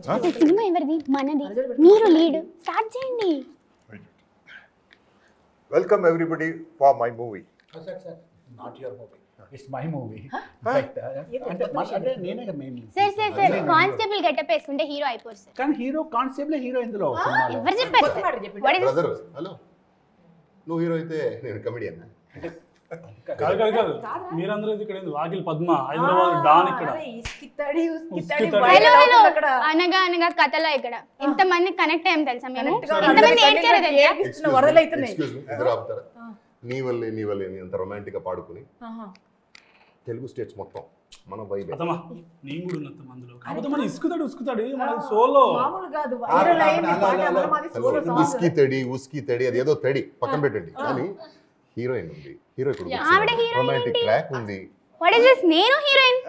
తాత సినిమా ఎవరిది? మనది. మీరు లీడ్ స్టార్ట్ చేయండి. Welcome everybody for my movie. Not your movie. It's my movie. అంటే నేనే మెయిన్. సార్ కానిస్టేబుల్ గెటప్ వేసుకుంటే హీరో అయిపోరు సార్. కానీ హీరో కానిస్టేబుల్ హీరో ఇందులో సినిమాలో. ఎవరు చెప్పారు? బ్రదర్ హలో, నువ్వు హీరో అయితే నేను కమెడియన్. కాదు మీరందరూ ఇక్కడ వాకిల్ పద్మ హైదరాబాద్ డాన్ ఇక్కడ అనగా అనగా కథలో ఇక్కడ ఎంతమంది కనెక్ట్ అయ్యాం తెలుసా? మేము ఎంతమంది ఏడ్చారో తెలుసా? నీ వల్లే అంత రొమాంటిక్ గా పాడుకుని తెలుగు స్టేట్స్ మొత్తం మన వైబ్. నేను కూడా ఉన్నంత మందిలో కాకపోతే మన ఇసుకుతాడు మన సోలో ఉస్కి తడి అది ఏదో తడి పక్కన పెట్టండి. కానీ హీరోయిన్ ఉంది, రొమాంటిక్ ట్రాక్ ఉంది. నేను హీరోయిన్.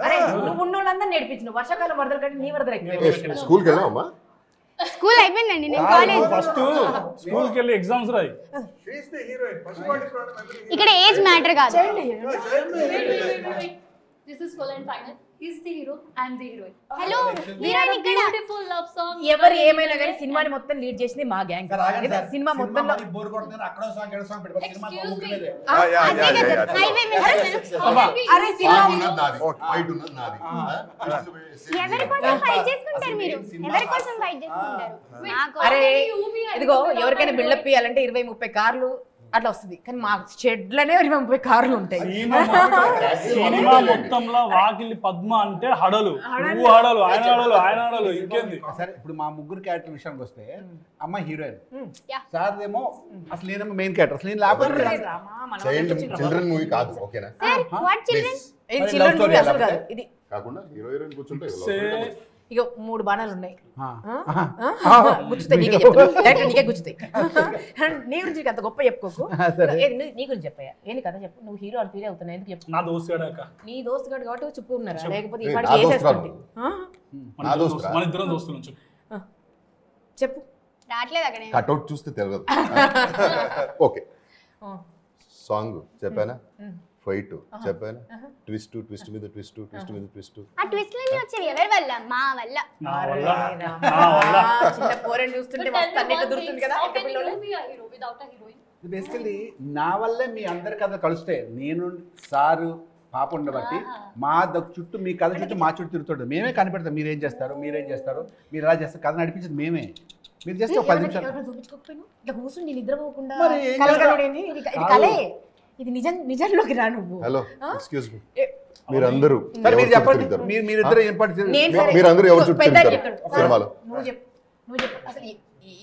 వర్షాకాలం వరదలు కంటే నీ వరదలు స్కూల్కి వెళ్ళామమ్మా? స్కూల్ అయిపోయిందండి, నేను కాలేజ్. ఫస్ట్ స్కూల్ కి వెళ్ళి ఎగ్జామ్స్ రాయి. ఇక్కడ ఏజ్ మ్యాటర్ కాదు. This is full and final. He's the hero, I'm the heroine. Hello, heroine ఇక్కడ. Beautiful love song. ఎవరు ఏమైనా కానీ సినిమాని మొత్తం లీడ్ చేసింది మా గ్యాంగ్. సినిమా మొత్తంలో బోర్ కొడుతున్నారు, అక్కడో సాంగ్ ఎక్కడో సాంగ్ పెట్టుకో. Cinema Excuse me. హైవే అరే సినిమా ఫైట్ ఉన్నది నాది. ఎవరి కోసం ఫైట్ చేసుకుంటారు మీరు? ఎవరి కోసం ఫైట్ చేసుకుంటారు? అరే ఇదిగో ఎవరికైనా బిల్డప్ ఇవ్వాలంటే 20-30 కార్లు అట్లా వస్తుంది, కానీ మా షెడ్లనే 20-30 కార్లు ఉంటాయి. సినిమా మొత్తంలో వాకిలి పద్మ అంటే హడలు, నువ్వు హడలు, ఆయన హడలు ఇంకేంది. సరే ఇప్పుడు మా ముగ్గురు క్యారెక్టర్ విషయానికి వస్తే అమ్మ హీరోయిన్, సార్ ఏమో అసలు నేనేమో మెయిన్ క్యారెక్టర్. అసలు నేను లేకపోతే చిల్డ్రన్ మూవీ కాదు, ఓకేనా? ఇది కాకుండా హీరో హీరోయిన్ కూర్చుంటే ఇక 3 బాణాలు ఉన్నాయి, గుచ్చుతాయి. నీకే గుచ్చుతాయి. నీ గురించి అంత గొప్ప చెప్పుకోకు, నీ గురించి చెప్పాయా? ఏంటి కథ చెప్పు. నువ్వు హీరో అని ఫీల్ అవుతున్నావు, ఎందుకు చెప్పు? నా దోస్తు నీ దోస్తు గాడు కాబట్టి చెప్పు ఉన్నారా, లేకపోతే ఇవాడికి వేసేసుకుంటే మన ఇద్దరం దోస్తులు చెప్పు. రావట్లేదు అక్కడ కట్అవుట్ చూస్తే తెలియదు. ఓకే, సాంగ్ చెప్పానా, ఫైట్ చెప్పానా, ట్విస్ట్ మీద ట్విస్ట్. ఆ ట్విస్ట్ లన్నీ వచ్చేది ఎవరి వల్ల? మా వల్ల. చిన్న పోరెన్ చూస్తుంటే మస్తు అన్నిటి దొరుకుతుంది కదా. How can you be a hero without a heroine? Basically నా వల్లే మీ అందరి కథ కలుస్తాయి. నేను సారు పాప ఉండబట్టి మా చుట్టూ మీ కథ చుట్టూ మా చుట్టూ తిరుగుతుంటుంది. మేమే కనిపెడతాం మీరేం చేస్తారు, మీరు ఎలా చేస్తారు. కథ నడిపించేది మేమే. మీరు చేస్తే 10 నిమిషాలు చూపించుకోకపోయినా ఇట్లా కూర్చుని నేను నిద్రపోకుండా కలగలడేంది. ఇది కలే, ఇది నిజంలోకి రా నువ్వు. హలో ఎక్స్క్యూజ్ మీ, మీరందరూ మీరు చెప్పండి, మీరిద్దరు మీరందరూ ఎవరు చుట్టూ సినిమాలో? నువ్వు చెప్పు అసలు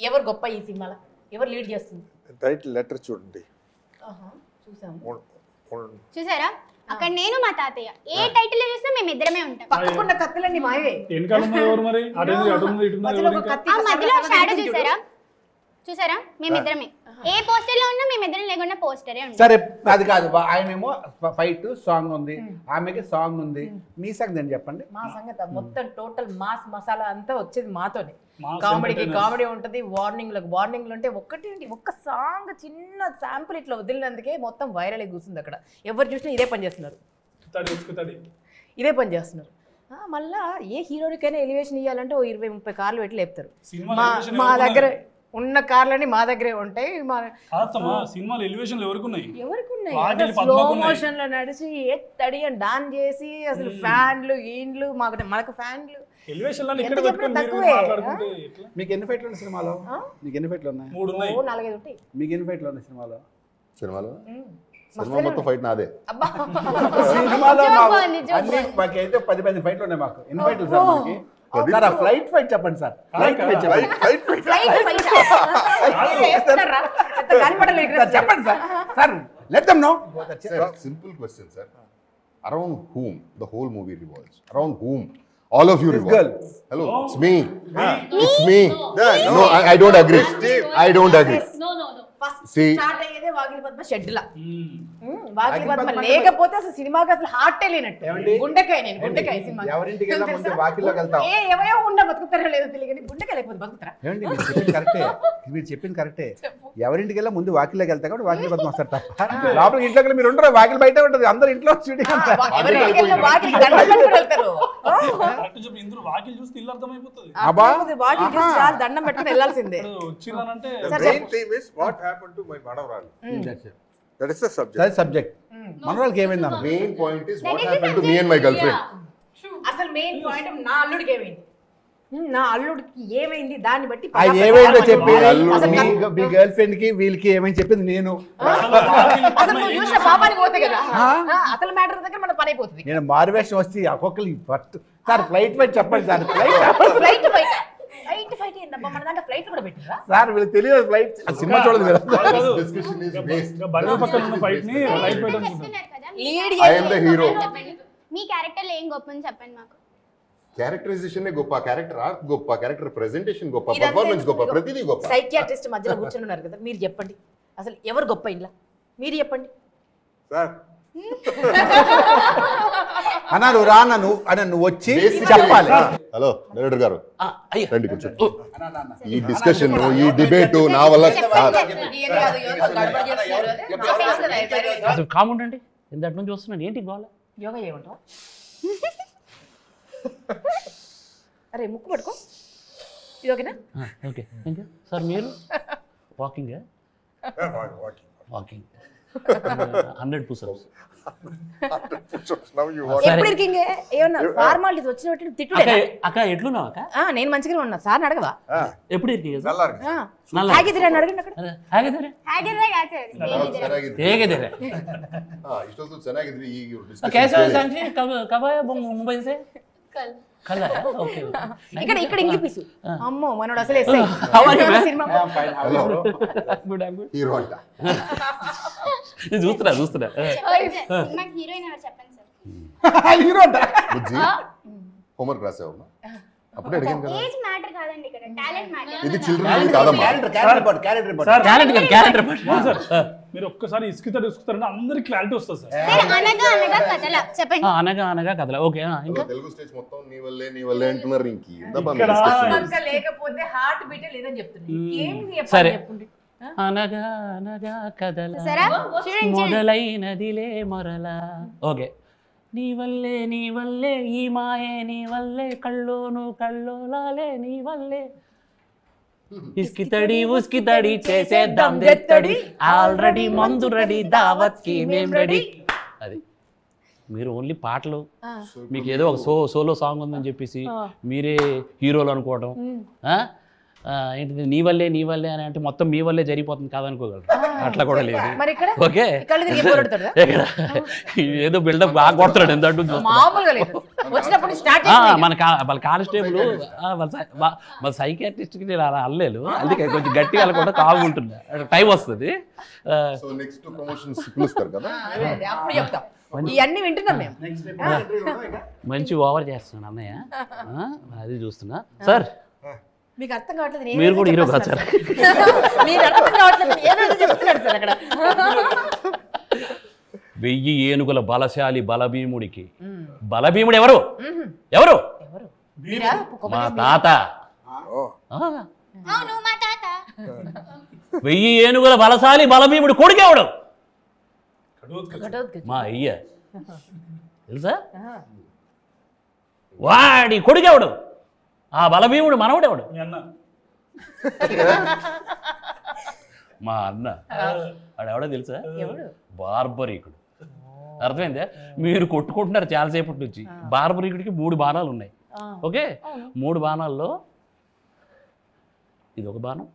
ఎవరు గొప్ప ఈ సినిమాలో, ఎవరు లీడ్ చేస్తుంది? టైటిల్ లెటర్ చూడండి. చూసారా అక్కడ నేను మా తాతయ్య ఏ టైటిల్ చూసినా మేము ఇద్దరమే ఉంటాం. పక్కకున్న కత్తులన్నీ మావే. మధ్యలో షాడో చూసారా మేమిద్దరమే. ఏ పోస్టర్ లో ఉన్నా మేమిద్దరం లేకుండా పోస్టరే ఉంటాం. సరే అది కాదు, ఆయనేమో ఫైట్ సాంగ్ ఉంది, ఆమెకి సాంగ్ ఉంది. మీ సంగతి నేను చెప్పండి. మా సంగతి మొత్తం టోటల్ మాస్ మసాలా అంతా వచ్చేది మాతోనే. కామెడీకి కామెడీ ఉంటుంది, వార్నింగ్లు అంటే ఒక్క సాంగ్ చిన్న శాంపుల్ ఇట్లా వదిలినందుకే మొత్తం వైరల్ అయి కూర్చుంది అక్కడ. ఎవరు చూసినా ఇదే పని చేస్తున్నారు. మళ్ళా ఏ హీరోనికైనా ఎలివేషన్ ఇవ్వాలంటే 20-30 కార్లు పెట్టి లేపుతారు. మా దగ్గర ఉన్న కార్లని మా దగ్గరే ఉంటాయి. స్లో మోషన్ లో నడిచి ఎత్తడి అని డాన్ చేసి అసలు ఫ్యాన్లు ఈండ్లు మనకు ఫ్యాన్లు తక్కువే. మీకు ఎన్ని ఫైట్లు ఉన్నాయి సినిమాలో? మీకు ఎన్ని ఫైట్లు ఉన్నాయి? 4-5 ఉంటాయి. మీకు ఎన్ని ఫైట్లు ఉన్నాయి సినిమా మొత్తం ఫైట్ నాదే. సినిమాలో మాకైతే 10 ఫైట్లు ఉన్నాయి. మాకు ఎన్ని ఫైట్లు సార్? మనకి సార్ ఫ్లైట్ ఫైట్ చెప్పండి సార్. చెప్పండి sir. Sir let them know. Simple question, sir. Around whom the whole movie revolves? Around whom all of you revolve? Hello, it's me. It's me. No, I don't agree. I don't agree. No. First See. Start అయ్యేదే వాకిలి పద్మ షెడ్లా వాకిలి పద్మ లేకపోతే అసలు సినిమాకి అసలు హార్టే లేనట్టు ఏమండి? గుండెకాయ సినిమా ఎవరింటికి వెళ్ళా ముందు వాకిల్లోకి వెళ్తాం. ఎవరో ఉండ బతుకుతారో లేదో తెలియదు గుండెకాయ లేకపోతే బతుకుతారా ఏమండి మీరు చెప్పింది కరెక్టే ఎవరింటికి వెళ్ళా ముందు వాకిల్లోకి వెళ్తా కాబట్టి వాకిలి పద్మ వస్తారు తప్ప లోపలికి ఇంట్లోకి మీరు ఉండరు వాకిలి బయట ఉంటుంది అందరు ఇంట్లో షూటింగ్ ఎవరింటికి వెళ్ళినా వాకిలి దండం పెట్టుకుని వెళ్తారు కరెక్ట్ చెప్పి ఇందులో వాకిలు చూస్తే ఇల్లు అర్థమైపోతుంది. అబ్బా. వాకిలి చూసి చాలా దండం పెట్టుకుని వెళ్ళాల్సిందే వచ్చిందనంటే The main theme is what happened to my Manavral. That is the subject. Subject మన వాళ్ళకి ఏమైంది అన్న main point is what happen to me and my girl friend. అసలు మెయిన్ పాయింట్ నా అల్లుడికి ఏమైంది నా అల్లుడికి ఏమైంది దాన్ని బట్టి ఏమైందో చెప్పేది అల్లుడు. మీ గర్ల్ ఫ్రెండ్ కి వీళ్ళకి ఏమైంది చెప్పింది నేను అసలు నువ్వు చూసిన పాపానికి పోతే కదా అసలు మ్యాటర్ దగ్గర మన పని అయిపోతుంది నేను మారువేషం వచ్చి ఒక్కొక్కరు ఫస్ట్ సార్ ఫ్లైట్ ఫైట్ చెప్పండి సార్ ఫ్లైట్ ఫైట్ ఏంటబ్బా మన దాంట్లో ఫ్లైట్ కూడా పెట్టిరా సార్ వీళ్ళకి తెలియదు ఫ్లైట్ సినిమా చూడదు కదా Discussion is based. బర్రె పక్కన ఉన్న ఫైట్ ని లైట్ ఫైట్ అనుకుంటాను. చెప్తున్నారు కదా, lead I am the hero. చెప్పండి. మీ క్యారెక్టర్ లో ఏం గొప్ప అని చెప్పండి మాకు. క్యారెక్టరైజేషన్ గొప్ప, క్యారెక్టర్ ఆర్ట్ గొప్ప, క్యారెక్టర్ ప్రెజెంటేషన్ గొప్ప, పర్ఫార్మెన్స్ గొప్ప, ప్రతిదీ గొప్ప. సైకియాట్రిస్ట్ మధ్యలో కూర్చొని ఉన్నారు కదా మీరు చెప్పండి అసలు ఎవరు గొప్ప ఇలా మీరు చెప్పండి Sir, అన్నా నువ్వు రా అన్న నువ్వు వచ్చి Basically, చెప్పాలి హలో డైరెక్టర్ గారు రండి కూర్చోండి. ఈ డిస్కషన్ ఈ డిబేట్ నా వల్ల అసలు కామెంట్ అండి ఇంతటి నుంచి వస్తున్నాను ఏంటి గోల యోగా చేయమంటావా అరే ముక్కు పట్టుకో ఇది ఓకేనా ఓకే ఇంకా సార్ మీరు walking walking. Walking 100 push-ups Push-ups. Now you want. ఎప్పుడు ఇరికింగ్ ఏమన్నా ఫార్మాలిటీస్ వచ్చినట్టు అక్క తిట్టుడే అక్క ఎట్లున్నావు అక్క నేను మంచిగానే ఉన్నా సార్ అడగవా ఎప్పుడు ఇరికి நல்லா இருக்கு. హాగిదిరా అని అడగండి అక్కడ ಹಾಗಿದ್ರೆ హ్యాగర్దే కాదు సార్, ಹೇಗಿದ್ದೀರಾ? ಹೇಗಿದ್ದೀರಾ ಇಷ್ಟೊಂದು ಚೆನ್ನಾಗಿದ್ರಿ ಈಗ कैसे हो सांची कब आया मुंबई से कल कल आया ओके ఇక్కడ ఇంగ్లీష్ పీసు అమ్మో మనోడు అసలు SI How are you, man? Cinema good good hero అంట. ఇది చూస్తున్నా చెప్పండి సార్, సినిమాకి హీరోయిన్ ఎవరు చెప్పండి సార్. హీరో అంట బుజ్జి హోంవర్క్ రాసావు అప్పుడే అడిగాను కదా. ఏజ్ మ్యాటర్ కాదండి ఇక్కడ, టాలెంట్ మ్యాటర్. ఇది చిల్డ్రన్ కాదమ్మా. క్యారెక్టర్ సార్ క్యారెక్టర్ సార్ మీరు ఒక్కసారి ఇసుకుతారంటే అందరికి క్లారిటీ వస్తుంది సార్. అనగా అనగా కథల చెప్పండి. అనగా అనగా కథల ఓకే ఇంకా తెలుగు స్టేజ్ మొత్తం నీ వల్లే అంటున్నారు. ఇంక ఏందబ్బా మీ ఇక్కడ discussion? ఇంకా లేకపోతే హార్ట్ బీట్ లేదని చెప్తున్నా ఏంది సరే. చెప్పండి అనగా అనగా కథల సరే చూడండి మొదలైనదిలే మొరలా ఓకే నీ వల్లే ఈ మాయే నీ వల్లే కళ్ళోను కళ్ళోలాలే నీ వల్లే ఇస్కి తడి ఉస్కి తడి చేసేద్దాం దెత్తడి ఆల్రెడీ మందు రెడీ దావత్ కి మేం రెడీ అది మీరు ఓన్లీ పాటలు మీకు ఏదో ఒక సోలో సాంగ్ ఉందని చెప్పేసి మీరే హీరోలు అనుకోవడం ఏంటిది నీ వల్లే అని అంటే మొత్తం మీ వల్లే జరిగిపోతుంది కాదనుకోగలరు అట్లా కూడా లేదు మరి ఇక్కడ ఓకే కళ్ళు తిరిగి పోరాడుతాడా ఇక్కడ ఏదో బిల్డప్ బాగా కొడతాడు ఎంత అంటుంది మామూలుగా లేదు వచ్చినప్పుడు స్టార్ట్ వాళ్ళ కానిస్టేబుల్ వాళ్ళ సైకియాట్రిస్ట్కి నేను అలా అల్లేలు అందుకే కొంచెం గట్టిగా వెళ్ళకుండా కావు ఉంటున్నా టైం వస్తుంది సో నెక్స్ట్ ప్రమోషన్స్ పిలుస్తారు కదా. అప్పుడు చెప్తాం ఇవన్నీ వింటున్నాం మేము మంచి ఓవర్ చేస్తున్నాను అన్నయ్య అది చూస్తున్నా సార్ మీకు అర్థం కావట్లేదు మీరు కూడా హీరో కాదు సార్ మీరు అర్థం కావట్లేదు ఏదో చెప్తున్నాడు సార్ అక్కడ 1000 ఏనుగుల బలశాలి బలభీముడికి బలభీముడు ఎవరు ఎవరు మీరా మా తాత అవును మా తాత. 1000 ఏనుగుల బలశాలి బలభీముడు కొడుకెవడు మా అయ్య తెలుసా వాడి కొడుకెవడు ఆ బలభీముడు మనవడెవడు మీ అన్న మా అన్న వాడెవడో తెలుసా బార్బరీకుడు అర్థమైందా మీరు కొట్టుకుంటున్నారు చాలాసేపటి నుంచి బార్బరీకుడికి 3 బాణాలు ఉన్నాయి ఓకే 3 బాణాల్లో ఇది ఒక బాణం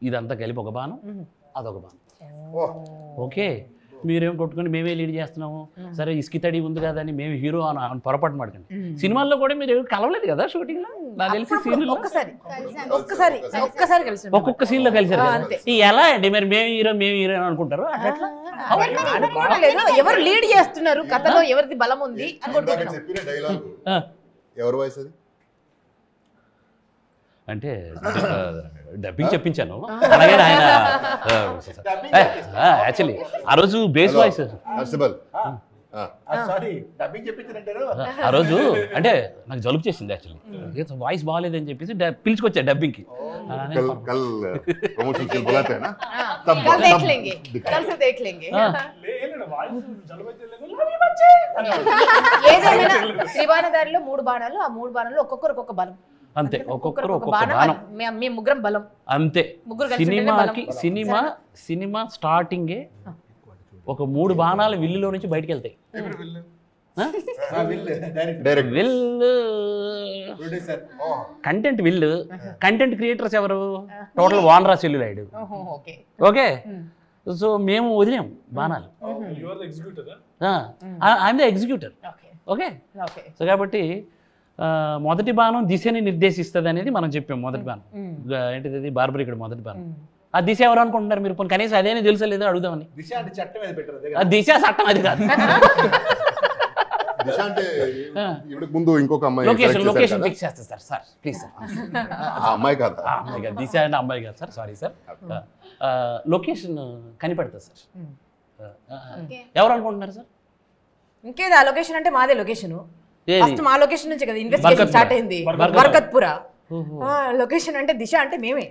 ఇదంతా కలిపి ఒక బాణం అదొక బాణం ఓకే మీరేం కొట్టుకొని మేమే లీడ్ చేస్తున్నాము సరే ఇసుకి తడి ఉంది కదా అని మేము హీరో అని పొరపాటు మాడకండి సినిమాల్లో కూడా మీరు కలవలేదు కదా షూటింగ్ లో నాకు తెలిసి సీన్లో ఒక్కసారి కలిసి ఒక్కొక్క సీన్ లో కలిసారు ఎలా అండి మరి మేము హీరో అనుకుంటారు అట్లా అనుకోవట్లేదు ఎవరు లీడ్ చేస్తున్నారు కథలో ఎవరిది బలం ఉంది ఇందాక చెప్పిన డైలాగ్ ఎవరి వాయిస్ అది? అంటే డబ్బింగ్ చెప్పించాను. అలాగే ఆయన యాక్చువల్లీ ఆ రోజు బేస్ వాయిస్ సారీ డబ్బింగ్ చెప్పించారంటారు. ఆ రోజు అంటే నాకు జలుబు చేసింది యాక్చువల్లీ, వాయిస్ బాగాలేదని చెప్పేసి పిలుచుకొచ్చా డబ్బింగ్కి. ఏదైనా త్రిబాణదారిలో 3 బాణాలు, ఆ 3 బాణాలు ఒక్కొక్కరు ఒక్కొక్క బలం అంతే, ఒక్కొక్కరు ఒక్కొక్క బాణం మేము ముగ్గురం బలం అంతే. సినిమా స్టార్టింగే ఒక 3 బాణాలు విల్లులో నుంచి బయటికి వెళ్తాయి. కంటెంట్ విల్లు, కంటెంట్ క్రియేటర్స్ ఎవరు? Total Vanara celluloid. Okay, so మేము వదిలేం బాణాలు, I'm the executor. Okay, so కాబట్టి మొదటి బాణం దిశని నిర్దేశిస్తుంది అనేది మనం చెప్పాం. మొదటి బాణం ఏంటిది? బార్బరికుడు మొదటి బాణం. ఆ దిశ ఎవరు అనుకుంటున్నారు మీరు? కనీసం అదేనే తెలుసా లేదో అడుగుదామని. దిశ చట్టం అది కాదు. ముందు ఇంకొక అమ్మాయి లొకేషన్ ఫిక్స్ చేస్తా సార్ ప్లీజ్ సార్. అమ్మాయి కాదు, దిశ అంటే అమ్మాయి కాదు సార్, సారీ సార్. లొకేషన్ కనిపెడతా సార్. ఎవరు అనుకుంటున్నారు సార్? ఇంకేదా లొకేషన్ అంటే మాదే లొకేషన్. ఫస్ట్ మా లొకేషన్ నుంచి కదా ఇన్వెస్టిగేషన్ స్టార్ట్ అయింది. బర్కత్పుర లొకేషన్ అంటే దిశ అంటే మేమే.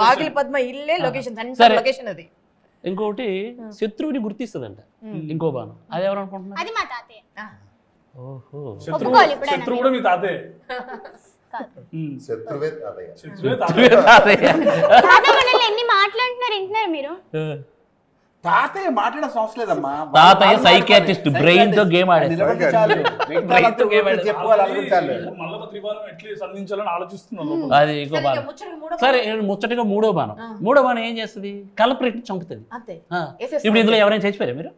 వాకిలి పద్మ ఇల్లే లొకేషన్, లొకేషన్ అది. ఇంకోటి శత్రువుని గుర్తిస్తుందంట ఇంకో బాణం, అది ఎవరు అనుకుంటున్నారు? అది మా తాతయ్య. ఓహో, శత్రువు కూడా మీ తాతయ్య. శత్రువే తాతయ్య. ఎన్ని మాట్లాడుతున్నారు వింటున్నారు మీరు? తాతయ్య మాట్లాడాల్సిన అవసరం లేదమ్మా. తాతయ్య సైకియాట్రిస్ట్, బ్రెయిన్ తో గేమ్ ఆడేది. అది ఇంకో బాణం. సరే, ముచ్చటగా 3వ బాణం. 3వ బాణం ఏం చేస్తుంది? కల్ప్రిట్ చంపుతుంది. ఇప్పుడు ఇందులో ఎవరైనా చచ్చిపోయారా మీరు?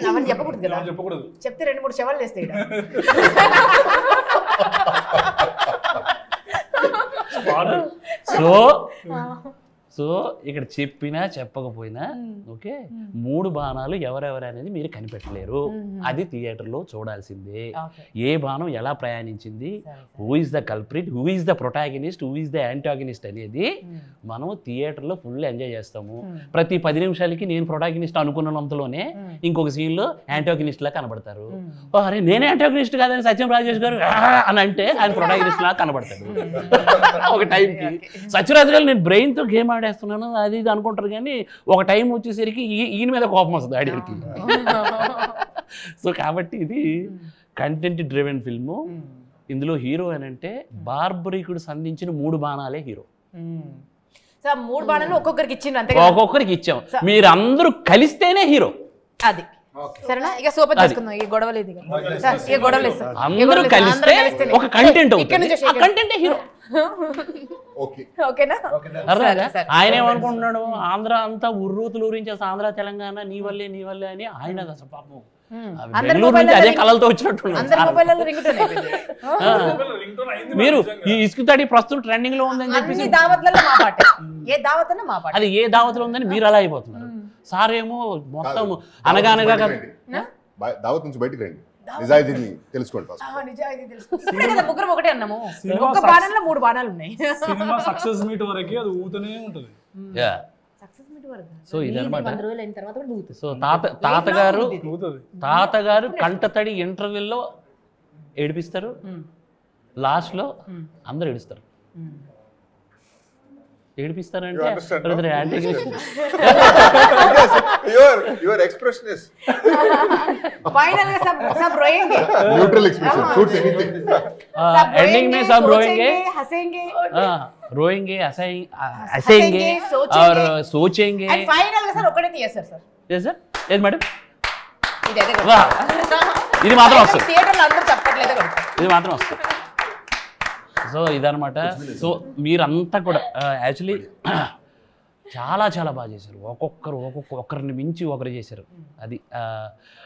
అవన్నీ చెప్పకూడదు కదా, చెప్తే 2-3 శవాలు వేస్తాయి. సో ఇక్కడ చెప్పినా చెప్పకపోయినా ఓకే, 3 బాణాలు ఎవరెవరు అనేది మీరు కనిపెట్టలేరు. అది థియేటర్లో చూడాల్సిందే. ఏ బాణం ఎలా ప్రయాణించింది, who is the culprit, who is the protagonist, who is the antagonist అనేది మనం థియేటర్లో ఫుల్ ఎంజాయ్ చేస్తాము. ప్రతి 10 నిమిషాలకి నేను ప్రొటాగనిస్ట్ అనుకున్నంతలోనే ఇంకొక సీన్లో యాంటాగనిస్ట్ లా కనబడతారు. అరే నేనే యాంటాగనిస్ట్ కాదని సత్యం రాజేష్ గారు అని అంటే ఆయన ప్రొటాగనిస్ట్ లా కనబడతాడు ఒక టైంకి. సత్యరాజు గారు నేను బ్రెయిన్తో గేమ్ ఆడేస్తున్నాను అది ఇది అనుకుంటారు, కానీ ఒక టైం వచ్చేసరికి ఈయన మీద కోపం వస్తుంది ఆడికి. సో కాబట్టి ఇది కంటెంట్ డ్రివెన్ ఫిల్ము. ఇందులో హీరో అని అంటే బార్బరీకుడు సంధించిన 3 బాణాలే హీరో. 3 బాణాలు ఒక్కొక్కరికి ఇచ్చింది, ఒక్కొక్కరికి ఇచ్చాం. మీరు అందరూ కలిస్తేనే హీరో. అది సరేనా? ఇక సూపర్ చేసుకుందాం. ఈ గొడవ లేదు, ఇక గొడవ లేదు. అందరూ కలిస్తే ఒక కంటెంట్ అవుతుంది, ఆ కంటెంటే హీరో. ఓకేనా? ఆయన ఏమనుకుంటున్నాడు? ఆంధ్ర అంతా ఉర్రూతులు ఊరించేస్తా, ఆంధ్ర తెలంగాణ నీ వల్లే నీ వల్లే అని ఆయన అసలు పాపం బెంగళూరు నుంచి అదే కళలతో వచ్చినట్టున్నాడు. మీరు ఈ ఇసుక తడి ప్రస్తుతం ట్రెండింగ్ లో ఉందని చెప్పేసి అది ఏ దావత్లో ఉందని మీరు అలా అయిపోతున్నారు. సార్ ఏమో మొత్తం అనగానగా దావత్ నుంచి బయటికి రండి, నిజాయితీని తెలుసుకోండి. ముగ్గురు ఒకటే అన్నాము, ఒక బాణంలో 3 బాణాలు ఉన్నాయి. సినిమా సక్సెస్ మీట్ వరకు అది ఊతనే ఉంటుంది. సో ఇదన్నమాట. సో తాతగారు కంటతడి ఇంటర్వ్యూలో ఏడిపిస్తారు, లాస్ట్ లో అందరూ ఏడుస్తారు. ఏడిపిస్తారంటే your expression is finally सब रोएंगे, neutral expression suits anything. Ending में सब रोएंगे, हंसेंगे, रोएंगे, हंसेंगे और सोचेंगे. and final గా సార్ ఒకటే తీయస్తారు sir. yes sir, yes madam. ఇది మాత్రం వస్తుంది థియేటర్లో అందరూ చెప్పట్లేదు కదా, ఇది మాత్రం వస్తుంది. సో ఇదనమాట. సో మీరంతా కూడా యాక్చువల్లీ చాలా చాలా బాగా చేశారు. ఒక్కొక్కరిని మించి ఒకరు చేశారు. అది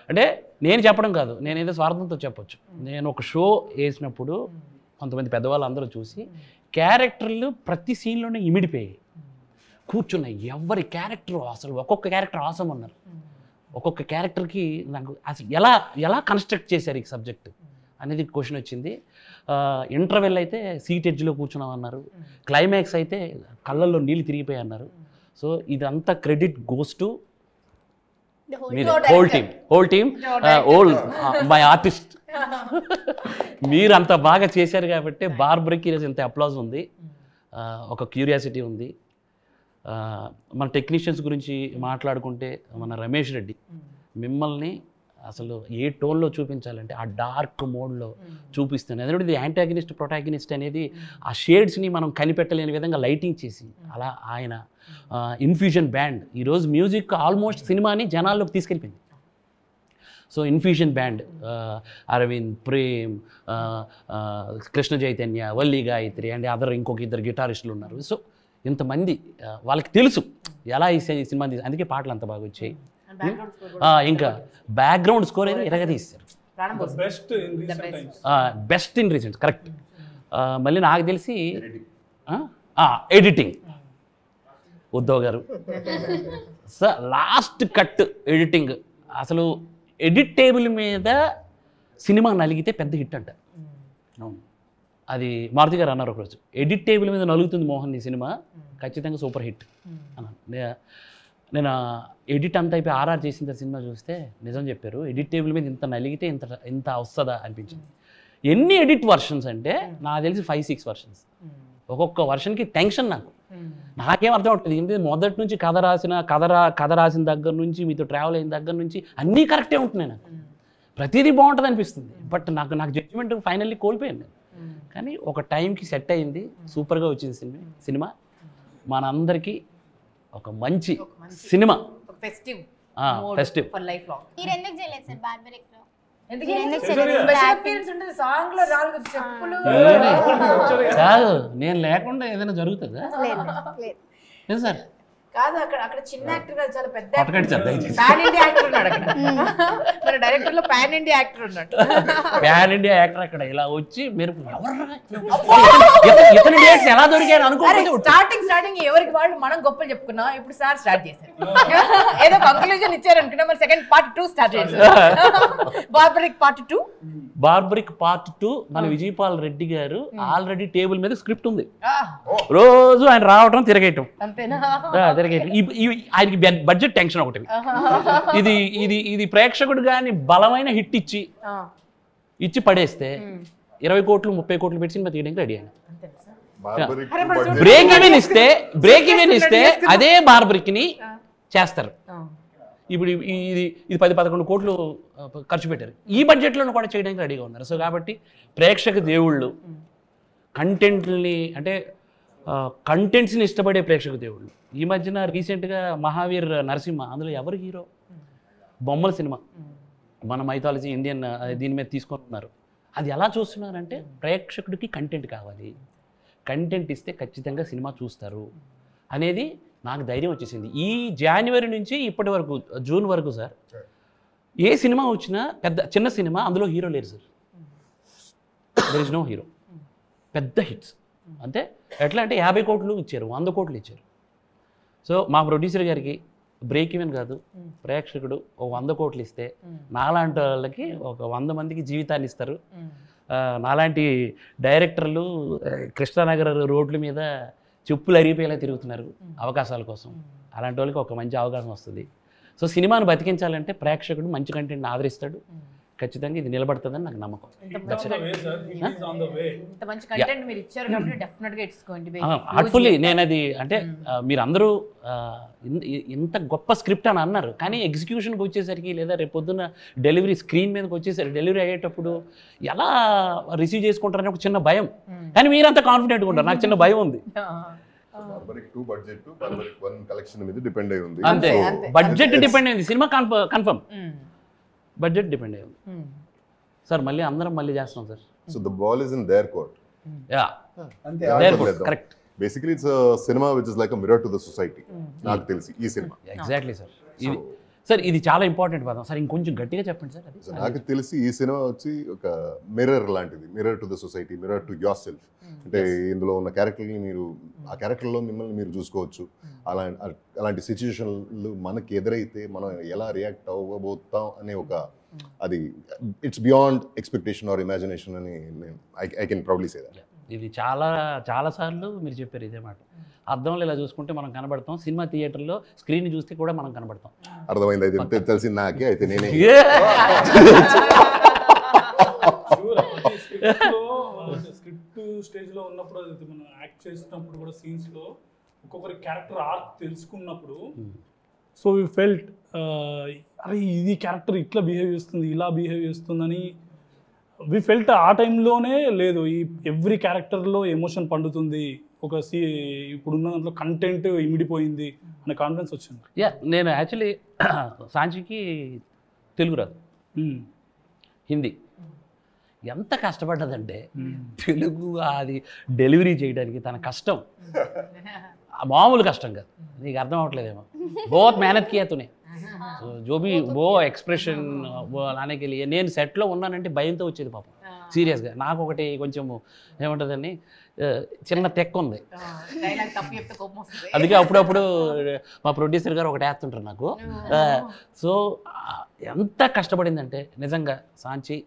అంటే నేను చెప్పడం కాదు, నేనేదో స్వార్థంతో చెప్పొచ్చు. నేను ఒక షో వేసినప్పుడు కొంతమంది పెద్దవాళ్ళు అందరూ చూసి క్యారెక్టర్లు ప్రతి సీన్లోనే ఇమిడిపోయాయి, కూర్చున్నాయి. ఎవరి క్యారెక్టర్ అసలు ఒక్కొక్క క్యారెక్టర్ ఆసం అన్నారు. ఒక్కొక్క క్యారెక్టర్కి నాకు అసలు ఎలా కన్స్ట్రక్ట్ చేశారు ఈ సబ్జెక్ట్ అనేది క్వశ్చన్ వచ్చింది. ఇంటర్వెల్ అయితే సీట్ ఎడ్జ్లో కూర్చున్నాం అన్నారు. క్లైమాక్స్ అయితే కళ్ళల్లో నీళ్ళు తిరిగిపోయి అన్నారు. సో ఇదంతా credit goes to whole team my artist. మీరు అంత బాగా చేశారు కాబట్టి బార్బరీకి ఈరోజు ఇంత అప్లాజ్ ఉంది, ఒక క్యూరియాసిటీ ఉంది. మన టెక్నీషియన్స్ గురించి మాట్లాడుకుంటే మన రమేష్ రెడ్డి మిమ్మల్ని అసలు ఏ టోన్లో చూపించాలంటే ఆ డార్క్ మోడ్లో చూపిస్తాను. ఎందుకంటే ఇది యాంటాగనిస్ట్ ప్రొటాగనిస్ట్ అనేది ఆ షేడ్స్ని మనం కనిపెట్టలేని విధంగా లైటింగ్ చేసి అలా ఆయన ఇన్ఫ్యూజన్ బ్యాండ్ ఈరోజు మ్యూజిక్ ఆల్మోస్ట్ సినిమాని జనాల్లోకి తీసుకెళ్ళిపోయింది. So infusion band Aravind, Prem, Krishna Chaitanya, Valli Gayatri and other ఇంకొక ఇద్దరు గిటారిస్టులు ఉన్నారు. సో ఇంతమంది వాళ్ళకి తెలుసు ఎలా ఈ సినిమా అందుకే పాటలు అంత బాగా వచ్చాయి. ఇంకా బ్యాక్గ్రౌండ్ స్కోర్ అయితే ఎరగదీస్తారు. Best in recent correct. మళ్ళీ నాకు తెలిసి ఎడిటింగ్ ఉద్ధవ్ గారు సార్ లాస్ట్ కట్ ఎడిటింగ్ అసలు ఎడిట్ టేబుల్ మీద సినిమా నలిగితే పెద్ద హిట్ అంట. అది మారుతి గారు అన్నారు ఒకరోజు, ఎడిట్ టేబుల్ మీద నలుగుతుంది మోహన్ ఈ సినిమా ఖచ్చితంగా సూపర్ హిట్ అన్నాను. నేను ఎడిట్ అంతా అయిపోయి ఆర్ఆర్ చేసిన సినిమా చూస్తే నిజం చెప్పారు, ఎడిట్ టేబుల్ మీద ఇంత నలిగితే ఇంత వస్తుందా అనిపించింది. ఎన్ని ఎడిట్ వర్షన్స్ అంటే నాకు తెలిసి 5-6 వర్షన్స్. ఒక్కొక్క వర్షన్కి టెన్షన్ నాకేం అర్థం అవుతుంది. ఏంటి మొదటి నుంచి కథ రాసిన దగ్గర నుంచి మీతో ట్రావెల్ అయిన దగ్గర నుంచి అన్నీ కరెక్టే ఉంటున్నాయి. నాకు ప్రతిదీ బాగుంటుంది అనిపిస్తుంది. బట్ నాకు జడ్జిమెంట్ ఫైనల్లీ కోల్పోయాను నేను. కానీ ఒక టైంకి సెట్ అయింది, సూపర్గా వచ్చింది సినిమా. మనందరికీ ఒక మంచి సినిమా, ఫెస్టివ్. మీరు ఎందుకు చేయలేదు సార్ బార్బరిక్ లో? కాదు నేను లేకుండా ఏదైనా జరుగుతుందా? లేదు సార్. కాదు అక్కడ చిన్న యాక్టర్ కాదు, చాలా పెద్ద పాన్ ఇండియా యాక్టర్ ఉన్నాడు అక్కడ. మన డైరెక్టర్ లో పాన్ ఇండియా యాక్టర్ ఉన్నాడు. పాన్ ఇండియా యాక్టర్ అక్కడ ఇలా వచ్చి మీరు ఇతని డేట్స్ ఎలా దొరికారు అనుకోండి. స్టార్టింగ్ ఎవరికి వాళ్ళు మనం గొప్పలు చెప్పుకున్నాం. ఇప్పుడు సార్ స్టార్ట్ చేశారు, ఏదో కంక్లూజన్ ఇచ్చారు అనుకున్నా. మరి సెకండ్ పార్ట్ 2 స్టార్ట్ చేశారు. బార్బరిక్ పార్ట్ 2 మన విజయపాల్ రెడ్డి గారు ఆల్రెడీ టేబుల్ మీద స్క్రిప్ట్ ఉంది. రోజు ఆయన రావటం తిరగేయటం అంతేనా? ఆయనకి బడ్జెట్ టెన్షన్ ఒకటి. ఇది ప్రేక్షకుడు కానీ బలమైన హిట్ ఇచ్చి పడేస్తే 20 కోట్లు 30 కోట్లు పెట్టి సినిమా తీయడానికి రెడీ అయ్యాను. బ్రేక్ ఈవెన్ ఇస్తే అదే బార్బరిక్ ని చేస్తారు. ఇప్పుడు ఇది 10-11 కోట్లు ఖర్చు పెట్టారు. ఈ బడ్జెట్లో కూడా చేయడానికి రెడీగా ఉన్నారు. సో కాబట్టి ప్రేక్షక దేవుళ్ళు కంటెంట్ని అంటే కంటెంట్స్ని ఇష్టపడే ప్రేక్షక దేవుళ్ళు. ఈ మధ్యన రీసెంట్గా మహావీర్ నరసింహ, అందులో ఎవరు హీరో? బొమ్మల సినిమా, మన మైథాలజీ ఇండియన్ దీని మీద తీసుకొని ఉన్నారు. అది ఎలా చూస్తున్నారంటే ప్రేక్షకుడికి కంటెంట్ కావాలి, కంటెంట్ ఇస్తే ఖచ్చితంగా సినిమా చూస్తారు అనేది నాకు ధైర్యం వచ్చేసింది. ఈ జనవరి నుంచి ఇప్పటి వరకు జూన్ వరకు సార్ ఏ సినిమా వచ్చినా చిన్న సినిమా అందులో హీరో లేరు sir. There is no hero. పెద్ద హిట్స్ అంటే ఎట్లా అంటే 50 కోట్లు ఇచ్చారు, 100 కోట్లు ఇచ్చారు. సో మా ప్రొడ్యూసర్ గారికి బ్రేక్ ఈవెన్ కాదు, ప్రేక్షకుడు ఒక 100 కోట్లు ఇస్తే నాలాంటి వాళ్ళకి ఒక 100 మందికి జీవితాన్ని ఇస్తారు. నాలాంటి డైరెక్టర్లు కృష్ణానగర్ రోడ్ల మీద చెప్పులు అరిగిపోయేలా తిరుగుతున్నారు అవకాశాల కోసం. అలాంటి వాళ్ళకి ఒక మంచి అవకాశం వస్తుంది. సో సినిమాను బతికించాలంటే ప్రేక్షకుడు మంచి కంటెంట్ని ఆదరిస్తాడు. ఖచ్చితంగా ఇది నిలబడుతుందని నాకు నమ్మకం. హార్ట్ఫుల్లీ నేను అది అంటే మీరందరూ ఇంత గొప్ప స్క్రిప్ట్ అని అన్నారు, కానీ ఎగ్జిక్యూషన్కి వచ్చేసరికి లేదా రేపు పొద్దున్న డెలివరీ స్క్రీన్ మీదకి వచ్చేసరికి డెలివరీ అయ్యేటప్పుడు ఎలా రిసీవ్ చేసుకుంటారని ఒక చిన్న భయం. కానీ మీరంతా కాన్ఫిడెంట్గా ఉంటారు, నాకు చిన్న భయం ఉంది. బార్బరిక్ 2 బడ్జెట్ బార్బరిక్ 1 కలెక్షన్ మీద డిపెండ్ అయి ఉంది. అంతే, బడ్జెట్ డిపెండ్ అయింది. సినిమా కన్ఫర్మ్ బడ్జెట్ డిపెండ్ అయ్యింది సార్. మళ్ళీ అందరం మళ్ళీ చేస్తాం sir. So the ball is in there court. Yeah correct. Basically it's cinema which is like a mirror to the society. నాకు తెలిసి ఈ సినిమా ఎగ్జాక్ట్లీ సార్. సార్ ఇది చాలా ఇంపార్టెంట్ పదం సార్, ఇంకొంచెం గట్టిగా చెప్పండి సార్ అది. నాకు తెలిసి ఈ సినిమా వచ్చి ఒక మిర్రర్ లాంటిది, mirror to the society, mirror to your self. అంటే ఇందులో ఉన్న క్యారెక్టర్ని మీరు ఆ క్యారెక్టర్లో మిమ్మల్ని మీరు చూసుకోవచ్చు. అలాంటి సిచ్యుయేషన్లు మనకి ఎదురైతే మనం ఎలా రియాక్ట్ అవ్వబోతాం అనే ఒక అది it's beyond expectation or imagination అని I can proudly say that. ఇది చాలా సార్లు మీరు చెప్పారు ఇదే మాట. అద్దంలో ఇలా చూసుకుంటే మనం కనబడతాం, సినిమా థియేటర్లో స్క్రీన్ చూస్తే కూడా మనం కనబడతాం. అర్థమైంది అయితే తెలిసింది నాకే, అయితే నేనే స్క్రిప్ట్ స్టేజ్ లో ఉన్నప్పుడు అది మనం యాక్ట్ చేసినప్పుడు కూడా సీన్స్ లో ఒక్కొక్కరి క్యారెక్టర్ ఆర్క్ తెలుసుకున్నప్పుడు సో వి ఫెల్ట్ అరే ఇది క్యారెక్టర్ ఇట్లా బిహేవ్ చేస్తుంది, ఇలా బిహేవ్ చేస్తుందని వి ఫెల్ట్. ఆ టైంలోనే లేదు ఈ ఎవ్రీ క్యారెక్టర్లో ఎమోషన్ పండుతుంది, ఒక ఇప్పుడున్న దాంట్లో కంటెంట్ ఇమిడిపోయింది అనే కాన్ఫిడెన్స్ వచ్చింది. నేను యాక్చువల్లీ సాంచికి తెలుగు రాదు, హిందీ. ఎంత కష్టపడ్డదంటే తెలుగు అది డెలివరీ చేయడానికి తన కష్టం మామూలు కష్టం కాదు, నీకు అర్థం అవ్వట్లేదేమో. బోత్ మెహనత్ కియా తూనే, जो भी वो एक्सप्रेशन वो लाने के लिए నేను సెట్లో ఉన్నానంటే భయంతో వచ్చేది పాపం సీరియస్గా. నాకు ఒకటి కొంచెం ఏమంటుందని చిన్న తెక్క ఉంది, అందుకే అప్పుడప్పుడు మా ప్రొడ్యూసర్ గారు ఒకటి వేస్తుంటారు నాకు. సో ఎంత కష్టపడిందంటే నిజంగా సాంచి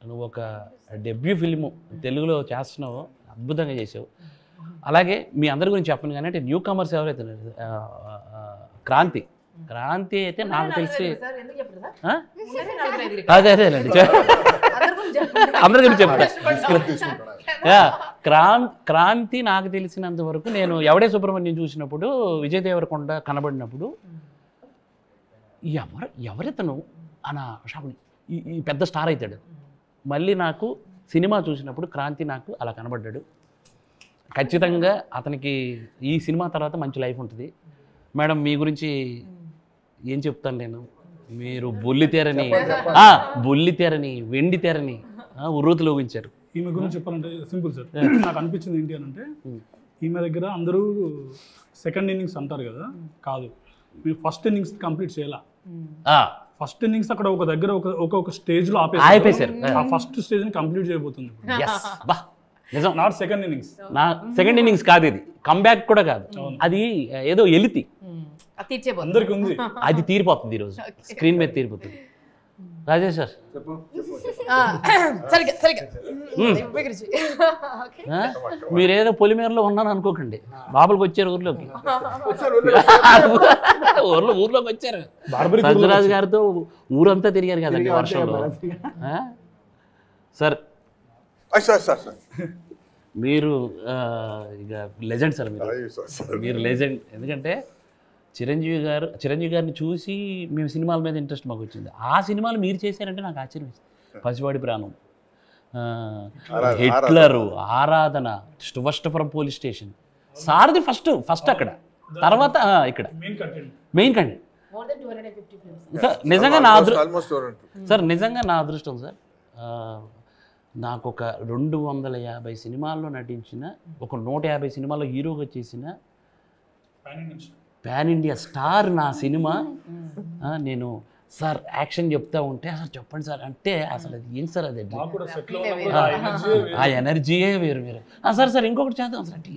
నువ్వు ఒక డెబ్యూ ఫిల్ము తెలుగులో చేస్తున్నావు, అద్భుతంగా చేసావు. అలాగే మీ అందరి గురించి చెప్పను కానీ అంటే న్యూ కమర్స్ ఎవరైతే క్రాంతి అయితే నాకు తెలిసి అదేనండి అందరి గురించి చెప్తా. క్రాంతి నాకు తెలిసినంత వరకు నేను ఎవడే సుబ్రహ్మణ్యం చూసినప్పుడు విజయ్ దేవరకొండ కనబడినప్పుడు ఎవరితను అన్న షాప్ ఈ పెద్ద స్టార్ అవుతాడు. మళ్ళీ నాకు సినిమా చూసినప్పుడు క్రాంతి నాకు అలా కనబడ్డాడు. ఖచ్చితంగా అతనికి ఈ సినిమా తర్వాత మంచి లైఫ్ ఉంటుంది. మేడం మీ గురించి ఏం చెప్తాను నేను, మీరు బొల్లితేరని వెండి తెరని ఉర్రూతులు ఊగించారు. ఈమె గురించి చెప్పాలంటే సింపుల్ సార్, నాకు అనిపించింది ఏంటి అని అంటే ఈమె దగ్గర అందరూ సెకండ్ ఇన్నింగ్స్ అంటారు కదా, కాదు మీరు ఫస్ట్ ఇన్నింగ్స్ కంప్లీట్ చేయాలా. ఫస్ట్ ఇన్నింగ్స్ అక్కడ ఒక దగ్గర ఒక స్టేజ్ లో ఆపేసారు. ఆ ఫస్ట్ స్టేజ్ ని కంప్లీట్ చేయబోతుంది. నిజం, not second innings. Second innings కాదు, ఇది కంబ్యాక్ కూడా కాదు, అది ఏదో ఎలితి అందరికి ఉంది, అది తీరిపోతుంది ఈరోజు స్క్రీన్ మీద తీరిపోతుంది. రాజేష్ సార్ మీరేదో పొలిమేరలో ఉన్నాను అనుకోకండి, లోపలికి వచ్చారు ఊర్లోకి వచ్చారు. సంజరాజు గారితో ఊరంతా తిరిగారు కదండి వర్షంలో. సార్ మీరు ఇక లెజెండ్ సార్, మీరు లెజెండ్. ఎందుకంటే చిరంజీవి గారిని చూసి మేము సినిమాల మీద ఇంట్రెస్ట్ మాకు వచ్చింది. ఆ సినిమాలు మీరు చేశారంటే నాకు ఆశ్చర్యం. పసివాడి ప్రాణం, హిట్లరు, ఆరాధన, స్టువస్టఫరం పోలీస్ స్టేషన్, సారథి ఫస్ట్ అక్కడ, తర్వాత ఇక్కడ మెయిన్ కంటెంట్. సార్ నిజంగా నా అదృష్టం సార్. నాకు ఒక 250 సినిమాల్లో నటించిన, ఒక 150 సినిమాల్లో హీరోగా చేసిన పాన్ ఇండియా స్టార్ నా సినిమా. నేను సార్ యాక్షన్ చెప్తా ఉంటే అసలు చెప్పండి సార్ అంటే అసలు అది ఏంటి సార్, అది ఆ ఎనర్జీయే వేరు. సార్ ఇంకొకటి చేద్దాం సార్ అంటే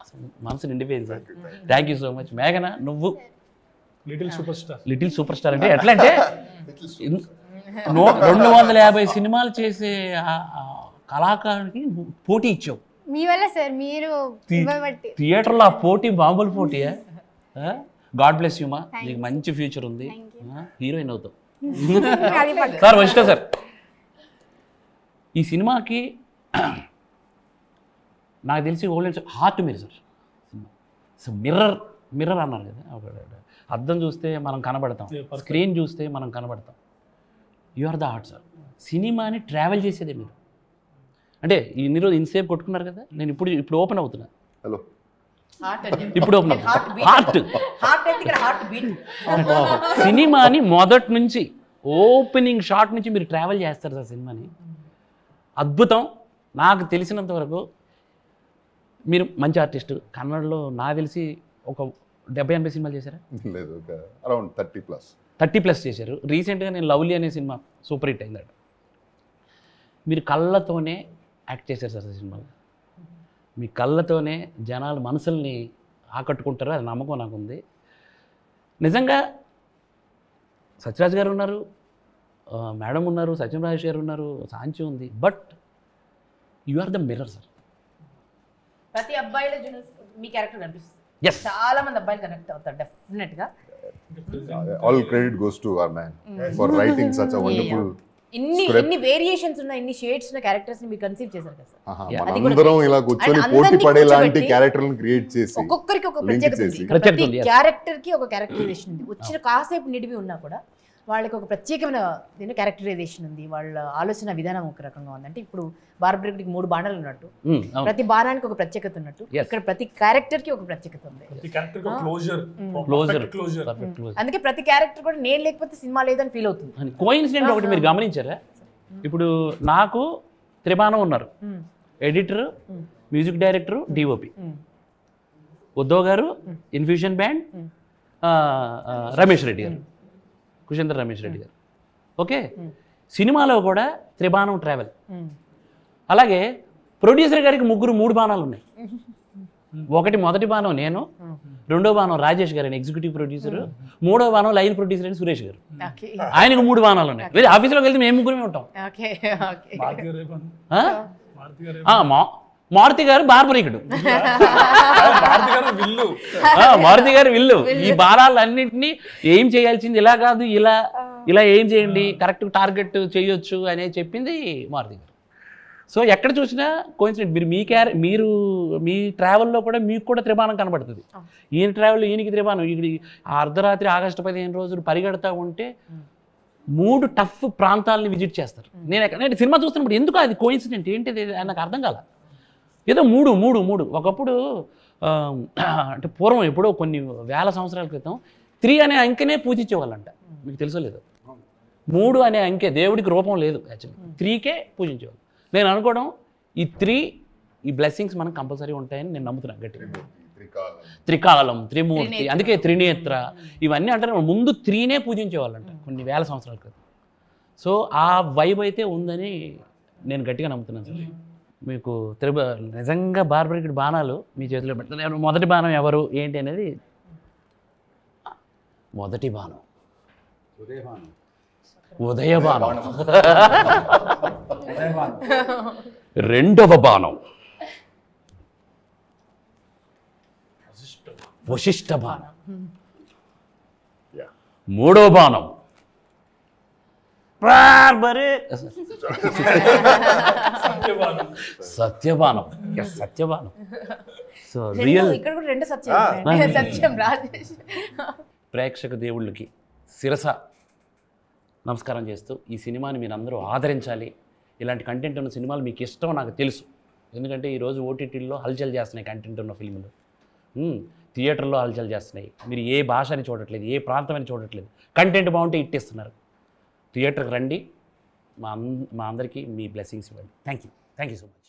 అసలు మనసు నిండిపోయింది sir. Thank you so much. మేఘన నువ్వు లిటిల్ సూపర్ స్టార్ అంటే ఎట్లా అంటే 250 సినిమాలు చేసే కళాకారునికి పోటీ ఇచ్చావు మీ వల్ల సార్. మీరు థియేటర్లో ఆ పోటీ మామూలు పోటీయా? గాడ్ బ్లెస్ యూ మా, నీకు మంచి ఫ్యూచర్ ఉంది, హీరోయిన్ అవుతావు. సార్ వచ్చిన సార్ ఈ సినిమాకి నాకు తెలిసి ఓల్డ్ హార్ట్ మీరు సార్. సో మిర్రర్ అన్నారు కదా, అద్దం చూస్తే మనం కనబడతాం, స్క్రీన్ చూస్తే మనం కనబడతాం. You are the heart sir. సినిమాని ట్రావెల్ చేసేదే మీరు. అంటే ఇన్ని రోజు ఇన్సేపు కొట్టుకున్నారు కదా, నేను ఇప్పుడు ఓపెన్ అవుతున్నా. హలో ఇప్పుడు సినిమాని మొదటి నుంచి ఓపెనింగ్ షాట్ నుంచి మీరు ట్రావెల్ చేస్తారు సార్ సినిమాని. అద్భుతం. నాకు తెలిసినంత వరకు మీరు మంచి ఆర్టిస్టు. కన్నడలో నాకు తెలిసి ఒక 70-80 సినిమాలు చేశారా? లేదు, ఒక అరౌండ్ 30+. 30+ చేశారు. రీసెంట్గా నేను లవ్లీ అనే సినిమా సూపర్ హిట్ అయిందట. మీరు కళ్ళతోనే యాక్ట్ చేశారు సార్ సినిమాలో. మీ కళ్ళతోనే జనాల మనసుల్ని ఆకట్టుకుంటారు, అది నమ్మకం నాకు ఉంది. నిజంగా సత్యరాజ్ గారు ఉన్నారు, మేడం ఉన్నారు, సత్యం రాజేష్ గారు ఉన్నారు, సాంచి ఉంది, but you are the mirror sir. ప్రతి అబ్బాయిలో మీ క్యారెక్టర్ కనిపిస్తుంది. Yes. చాలా మంది అబ్బాయిలు కనెక్ట్ అవుతారు డెఫినెట్గా. All credit goes to our man for writing such a wonderful. ఇన్ని వేరియేషన్స్ ఉన్న ఇన్ని షేడ్స్ ఉన్న క్యారెక్టర్స్ ని మీరు కన్సీవ్ చేశారు కదా సార్. మనందరం ఇలా కూర్చొని పోటీ పడేలాంటి క్యారెక్టరైజేషన్ క్రియేట్ చేసి ఒక్కొక్కరికి ఒక ప్రత్యేకత ఉంది. ప్రతి క్యారెక్టర్ కి ఒక క్యారెక్టరైజేషన్ ఉంది. వచ్చిన కాసేపు నిడివి ఉన్నా కూడా వాళ్ళకి ఒక ప్రత్యేకమైన క్యారెక్టరైజేషన్ ఉంది. వాళ్ళ ఆలోచన విధానం ఒక రకంగా ఉంది. అంటే ఇప్పుడు బార్బరీకి 3 బాణాలు ఉన్నట్టు ప్రతి బాణానికి ఒక ప్రత్యేకత ఉన్నట్టు ఇక్కడ ప్రతి క్యారెక్టర్ కి ఒక ప్రత్యేకత ఉంది. అందుకే ప్రతి క్యారెక్టర్ కూడా నేను లేకపోతే సినిమా లేదని ఫీల్ అవుతుంది. కోఇన్సిడెంట్ ఒకటి మీరు గమనించారా? ఇప్పుడు నాకు త్రిబాణం ఉన్నారు, editor, music director, DOP. Uddhav గారు ఇన్ఫ్యూషన్ బ్యాండ్, రమేష్ రెడ్డి గారు, కుశేంద్ర రమేష్ రెడ్డి గారు. ఓకే, సినిమాలో కూడా త్రిబాణం ట్రావెల్. అలాగే ప్రొడ్యూసర్ గారికి 3 బాణాలు ఉన్నాయి. మొదటి బాణం నేను, రెండో బాణం రాజేష్ గారు ఎగ్జిక్యూటివ్ ప్రొడ్యూసర్, మూడో బాణం లైన్ ప్రొడ్యూసర్ అని సురేష్ గారు. ఆయనకు 3 బాణాలు ఉన్నాయి. వేరే ఆఫీస్లోకి వెళ్తే మేము 3 ఉంటాం. మారుతి గారు బార్బరీకుడు, మారుతి గారు విల్లు. ఈ బాణాలన్నింటినీ ఏం చేయాల్సింది ఇలా కాదు, ఇలా ఇలా ఏం చేయండి, కరెక్ట్ టార్గెట్ చేయొచ్చు అనేది చెప్పింది మారుతి గారు. సో ఎక్కడ చూసినా కోయిన్సిడెంట్. మీరు మీ ట్రావెల్లో కూడా మీకు కూడా త్రిబాణం కనబడుతుంది. ఈయన ట్రావెల్ ఈయనకి త్రిబాణం. అర్ధరాత్రి ఆగస్టు 15 రోజులు పరిగెడతా ఉంటే 3 టఫ్ ప్రాంతాలని విజిట్ చేస్తారు. నేను ఎక్కడ సినిమా చూస్తున్నప్పుడు ఎందుకు అది కోయిన్సిడెంట్ ఏంటిది నాకు అర్థం కాల. ఏదో 3 ఒకప్పుడు అంటే పూర్వం ఎప్పుడో కొన్ని వేల సంవత్సరాల క్రితం 3 అనే అంకెనే పూజించేవాళ్ళంట. మీకు తెలుసో లేదు, 3 అనే అంకె దేవుడికి రూపం లేదు, యాక్చువల్లీ 3కే పూజించేవాళ్ళు. నేను అనుకోవడం ఈ 3 ఈ బ్లెస్సింగ్స్ మనకు కంపల్సరీ ఉంటాయని నేను నమ్ముతున్నాను గట్టిగా. త్రికాలం, త్రిమూర్తి, అందుకే త్రినేత్ర ఇవన్నీ అంటారు. ముందు 3నే పూజించేవాళ్ళంట కొన్ని వేల సంవత్సరాల క్రితం. సో ఆ వైబ్ అయితే ఉందని నేను గట్టిగా నమ్ముతున్నాను సార్. మీకు నిజంగా బార్బరీకి బాణాలు మీ చేతిలో పెడతాను. మొదటి బాణం ఎవరు ఏంటి అనేది. మొదటి బాణం ఉదయబాణం, రెండవ బాణం వశిష్ఠ బాణం, మూడో బాణం సత్యబాణం. సత్యబాణం. సో రియల్ ప్రేక్షక దేవుళ్ళకి శిరస నమస్కారం చేస్తూ ఈ సినిమాని మీరు అందరూ ఆదరించాలి. ఇలాంటి కంటెంట్ ఉన్న సినిమాలు మీకు ఇష్టం నాకు తెలుసు. ఎందుకంటే ఈరోజు ఓటీటీల్లో హల్చల్ చేస్తున్నాయి కంటెంట్ ఉన్న ఫిల్ములు, థియేటర్లో హల్చల్ చేస్తున్నాయి. మీరు ఏ భాషని చూడట్లేదు, ఏ ప్రాంతం అని చూడట్లేదు, కంటెంట్ బాగుంటే ఇట్టిస్తున్నారు. థియేటర్కి రండి, మా అందరికీ మీ బ్లెస్సింగ్స్ ఇవ్వండి. Thank you so much.